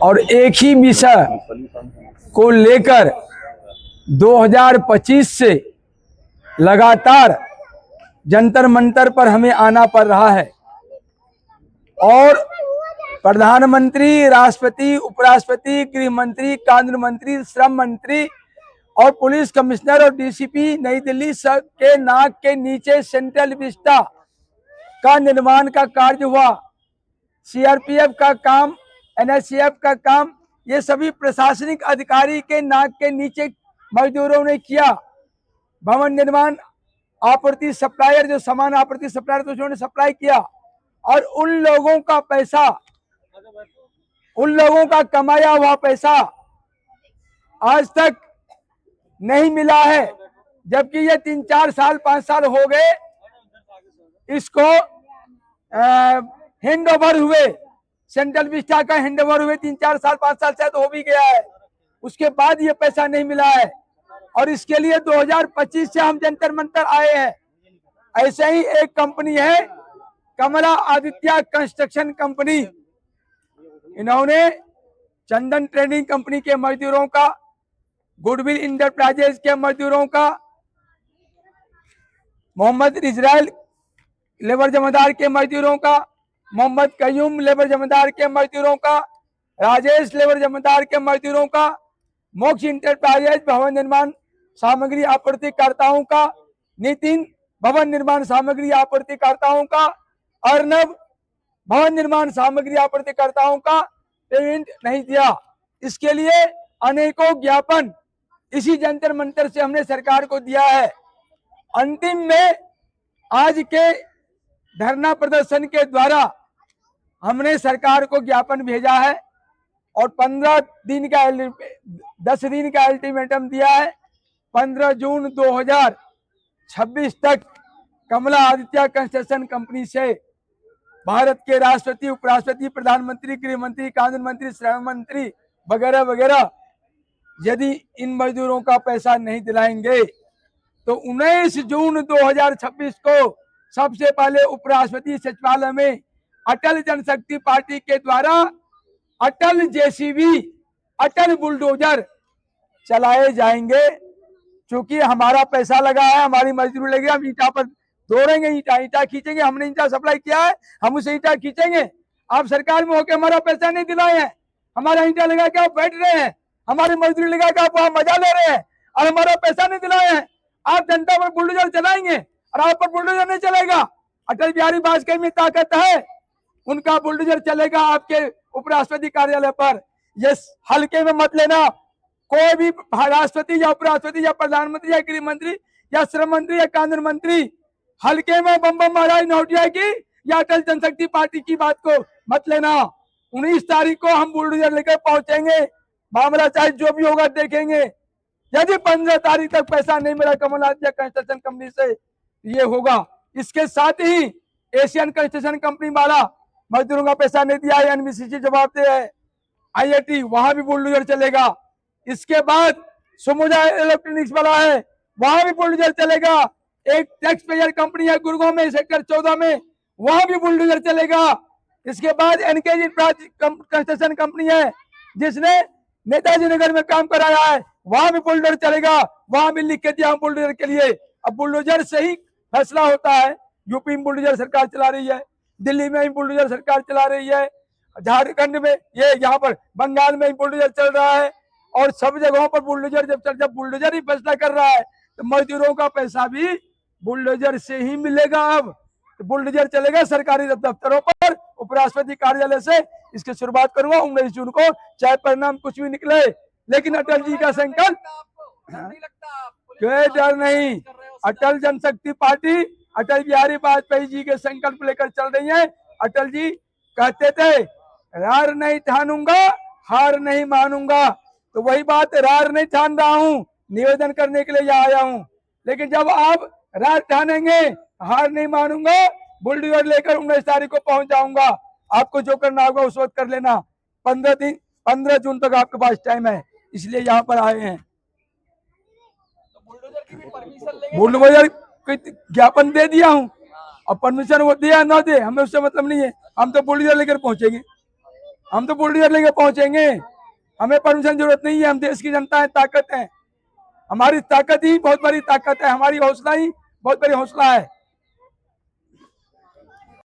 और एक ही विषय को लेकर 2025 से लगातार जंतर मंतर पर हमें आना पड़ रहा है और प्रधानमंत्री, राष्ट्रपति, उपराष्ट्रपति, गृह मंत्री, कानून मंत्री, श्रम मंत्री और पुलिस कमिश्नर और डीसीपी नई दिल्ली सब के नाक के नीचे सेंट्रल विस्टा का निर्माण का कार्य हुआ। सीआरपीएफ का काम, एनएससीएफ का काम, ये सभी प्रशासनिक अधिकारी के नाक के नीचे मजदूरों ने किया। भवन निर्माण आपूर्ति सप्लायर, जो सामान आपूर्ति सप्लायर, तो उन्होंने सप्लाई किया और उन लोगों का पैसा, उन लोगों का कमाया हुआ पैसा आज तक नहीं मिला है, जबकि ये 3-4 साल 5 साल हो गए इसको हैंड ओवर हुए। सेंट्रल विस्टा का हैंड ओवर हुए 3-4 साल 5 साल शायद हो भी गया है, उसके बाद ये पैसा नहीं मिला है और इसके लिए 2025 से हम जंतर मंतर आए हैं। ऐसे ही एक कंपनी है कमला आदित्य कंस्ट्रक्शन कंपनी, इन्होंने चंदन ट्रेडिंग कंपनी के मजदूरों का, गुडविल इंटरप्राइजेज के मजदूरों का, मोहम्मद इजराइल लेबर जमादार के मजदूरों का, मोहम्मद कयूम लेबर जमादार के मजदूरों का, राजेश लेबर जमादार के मजदूरों का, मोक्ष इंटरप्राइजेज भवन निर्माण सामग्री आपूर्तिकर्ताओं का, नितिन भवन निर्माण सामग्री आपूर्तिकर्ताओं का, अर्नब भवन निर्माण सामग्री आपूर्तिकर्ताओं का पेमेंट नहीं दिया। इसके लिए अनेकों ज्ञापन इसी जंतर मंतर से हमने सरकार को दिया है। अंतिम में आज के धरना प्रदर्शन के द्वारा हमने सरकार को ज्ञापन भेजा है और 10 दिन का अल्टीमेटम दिया है। 15 जून 2026 तक कमला आदित्य कंस्ट्रक्शन कंपनी से भारत के राष्ट्रपति, उपराष्ट्रपति, प्रधानमंत्री, गृह मंत्री, कानून मंत्री, श्रम मंत्री वगैरह वगैरह यदि इन मजदूरों का पैसा नहीं दिलाएंगे तो 19 जून 2026 को सबसे पहले उपराष्ट्रपति सचिवालय में अटल जनशक्ति पार्टी के द्वारा अटल जेसीबी, अटल बुलडोजर चलाए जाएंगे। क्योंकि हमारा पैसा लगा है, हमारी मजदूरी लगी, हम ईटा पर दौड़ेंगे, ईटा खींचेंगे। हमने ईटा सप्लाई किया है, हम उसे ईटा खींचेंगे। आप सरकार में होकर हमारा पैसा नहीं दिलाए हैं, हमारा ईटा लगा के आप बैठ रहे हैं, हमारी मजदूरी लगा के आप वहां मजा ले रहे हैं और हमारा पैसा नहीं दिलाए हैं। आप जनता पर बुलडोजर चलाएंगे और आप पर बुलडोजर नहीं चलेगा। अटल बिहारी वाजपेयी में ताकत है, उनका बुलडोजर चलेगा आपके उपराष्ट्रपति कार्यालय पर। ये हल्के में मत लेना। कोई भी राष्ट्रपति या उपराष्ट्रपति या प्रधानमंत्री या गृह मंत्री या श्रम मंत्री या कानून मंत्री हल्के में बम महाराज नौटिया की या अटल जनशक्ति पार्टी की बात को मत लेना। 19 तारीख को हम बुलडोजर लेकर पहुंचेंगे, मामला चाहे जो भी होगा देखेंगे। यदि 15 तारीख तक पैसा नहीं मिला कमला आदित्य कंस्ट्रक्शन कंपनी से, ये होगा। इसके साथ ही एशियन कंस्ट्रक्शन कंपनी वाला मजदूरों का पैसा नहीं दिया है, एनबीसीसी जवाबदेह है। आईआईटी, वहां भी बुलडोजर चलेगा। इसके बाद सुमुजा इलेक्ट्रॉनिक्स वाला है, वहां भी बुलडोजर चलेगा। एक टैक्स पेयर कंपनी है गुड़गांव में सेक्टर 14 में, वहां भी बुलडोजर चलेगा। इसके बाद एनकेजी कंस्ट्रक्शन कंपनी है जिसने नेताजी नगर में काम कराया है, वहां भी बुलडोजर चलेगा। वहां भी लिख के दिया बुलडोजर के लिए। अब बुलडोजर से ही फैसला होता है। यूपी में बुलडोजर सरकार चला रही है, दिल्ली में भी बुलडोजर सरकार चला रही है, झारखंड में, ये यहाँ पर बंगाल में भी बुलडोजर चल रहा है और सब जगहों पर बुलडोजर जब बुलडोजर ही फैसला कर रहा है तो मजदूरों का पैसा भी बुलडोजर से ही मिलेगा। अब तो बुलडोजर चलेगा सरकारी दफ्तरों पर, उपराष्ट्रपति कार्यालय से इसकी शुरुआत करूंगा 19 जून को, चाहे परिणाम कुछ भी निकले। लेकिन अटल जी का संकल्प, कोई डर नहीं। अटल जनशक्ति पार्टी अटल बिहारी वाजपेयी जी के संकल्प लेकर चल रही है। अटल जी कहते थे रार नहीं ठानूंगा, हार नहीं मानूंगा। तो वही बात, रार नहीं ठान रहा हूँ, निवेदन करने के लिए यहाँ आया हूँ। लेकिन जब आप रार ठानेंगे, हार नहीं मानूंगा, बुलडोजर लेकर 19 तारीख को पहुंच जाऊंगा। आपको जो करना होगा उस वक्त कर लेना। 15 जून तक आपके पास टाइम है, इसलिए यहाँ पर आए हैं। बुलडोजर ज्ञापन दे दिया हूँ और परमिशन वो दिया ना दे, हमें उससे मतलब नहीं है। हम तो बुलडोजर लेकर पहुंचेंगे। हम तो बुलडोजर लेके पहुंचेंगे, हमें परमिशन जरूरत नहीं है। हम देश की जनता है, ताकत है, हमारी ताकत ही बहुत बड़ी ताकत है, हमारी हौसला ही बहुत बड़ी हौसला है।